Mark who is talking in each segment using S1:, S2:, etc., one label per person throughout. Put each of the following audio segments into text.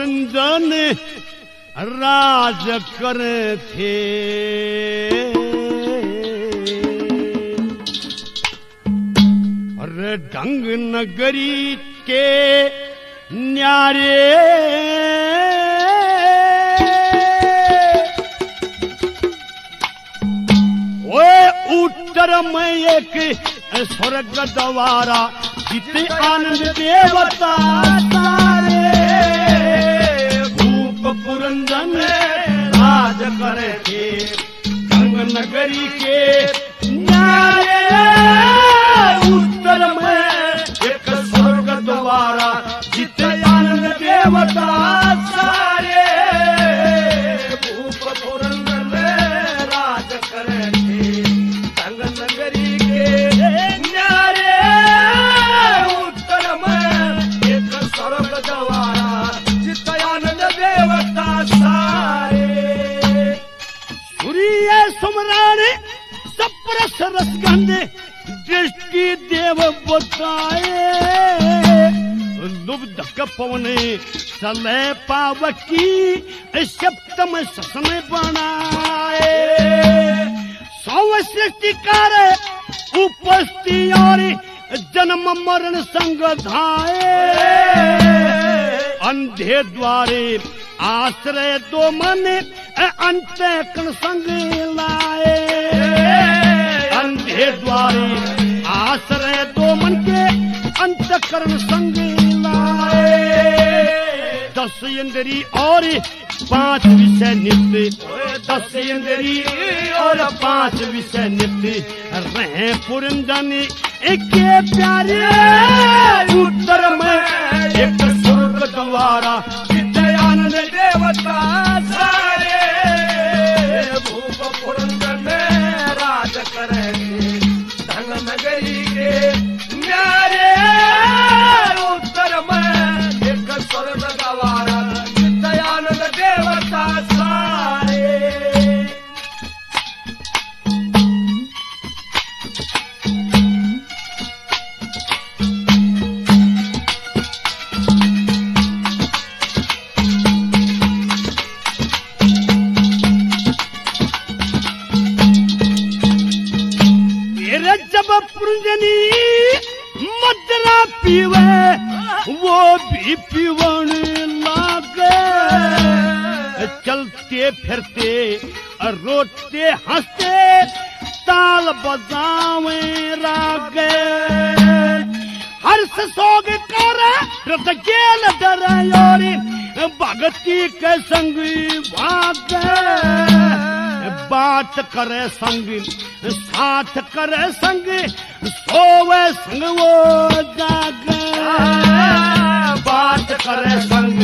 S1: पुरंदर राज करे थे। अरे ढंग नगरी के न्यारे उत्तर में एक स्वर्ग द्वारा जिते आनंद देवता सारे भूप पुरंदर राज करे थे। गंग नगरी के न्यारे उत्तर में एक स्वर्ग द्वारा जिते आनंद देवता सारे भूप पुरंदर राज करे थे। गंग नगरी के न्यारे उत्तर में एक स्वर्ग द्वारा जिते आनंद देवता सारे। सूर्य सुमराने सप्रस रसगंध दृष्टि देव बताए। लुब्ध कपवने चले पावकी सप्तम ससन बनाए। सौ सृष्टिकार उपस्थिति और जन्म मरण संग धाए। अंधे द्वारे आश्रय दो मन अंत कण संग लाए। अंधे द्वारे आश्रय दो मन के अंतकरण संग लाए। 10 इंद्री और 5 विषय नित्य। 10 इंद्री और 5 विषय नित्य रहे पुरंदर एक प्यारे उत्तर में एक स्वर्ग द्वारा जिते आनंद देवता सारे भूप पुरंदर में राज करे। ढंग नगरी के न्यारे उत्तर में एक स्वर्ग द्वारा जिते आनंद देवता सारे। जब पुरंजनी मदरा पीवे वो भी पीवन लागे। चलते फिरते रोते हंसते ताल बजावे रागे। हर्ष सोग करे रत गेल डरायोरी भगती के संग भागे। बात करे संग साथ करे संग सोवे संग वो जागे। बात करे संग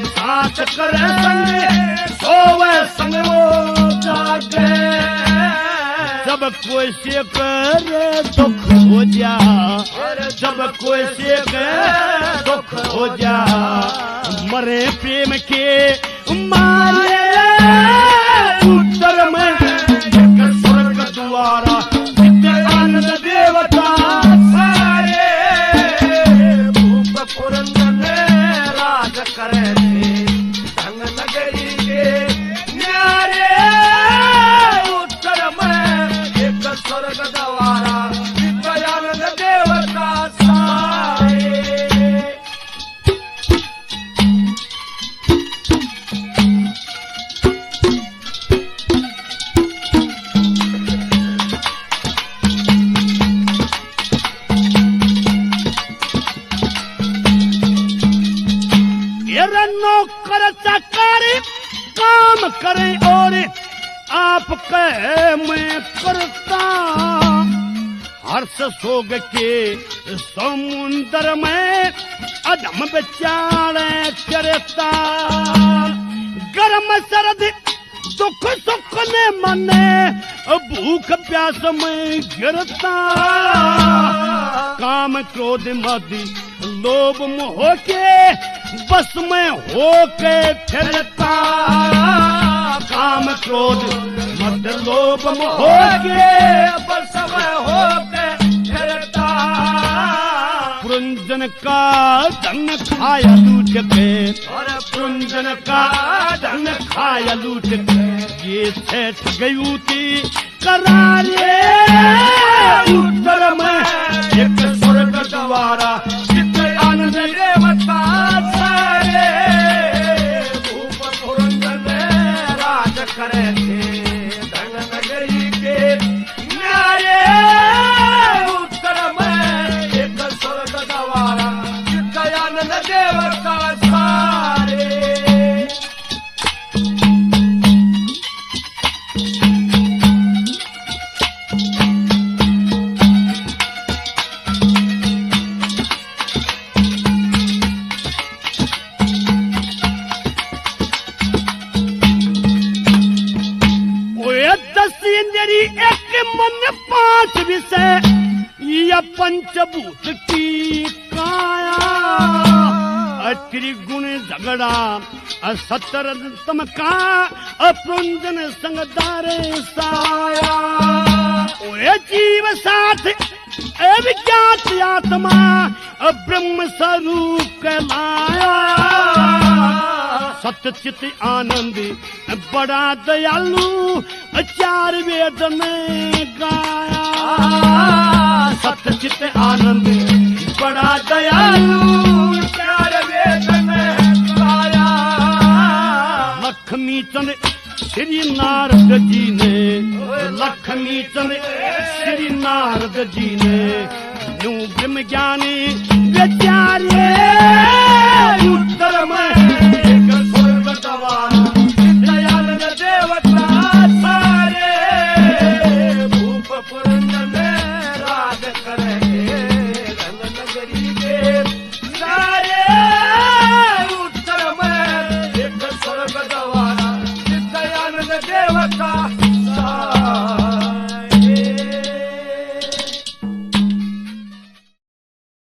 S1: साथ करे संग सोवे संग वो जागे। जब कोई से करे दुख हो जा। जब कोई से करे दुख हो जा। मरे प्रेम के मारे उत्तर में एक स्वर्ग द्वारा जिते आनंद देवता सारे भूप पुरंदर राज करे थे। ढंग नगरी के न्यारे उत्तर में एक स्वर्ग द्वारा जिते आनंद देवता सारे। नौकर चाकारी काम करे और आप कहे मैं करता। हर्ष सोग के समुंदर में अधम बेचारे चरता। गर्म सर्द दुख सुख ने मने भूख प्यास में गिरता। काम क्रोध मद लोभ मोह के बस में होके फिरता। काम क्रोध मद लोभ मोह के बस में होके फिरता। पुरंजन का धन खाया दूध के पुरंदर का धन खाया लूट ये सेठ गयू थी करारे उत्तर में एक स्वर्ग द्वारा चित्त आनंद देवता सारे भूप पुरंदर में राज करे थे धन नगरी के न्यारे उत्तर में एक स्वर्ग द्वारा चित्त आनंद देवता सारे एक मन पांच विषय या पंचभूत की काया त्रिगुण झगड़ा सतर तम का अपुंजन संगदारे साया ओए जीव साथ अविज्ञात आत्मा ब्रह्म स्वरूप कहलाया सत्य चित आनंद बड़ा दयालु चार वेद में गाया सत्य चित आनंद बड़ा दयालु चार वेद में गाया लक्ष्मी चंद श्री नारद जी ने लक्ष्मी चंद श्री नारद जी ने न्यू ब्रह्म ज्ञानी विचारे उत्तर में दयानंद देवता सारे भूप पुरंदर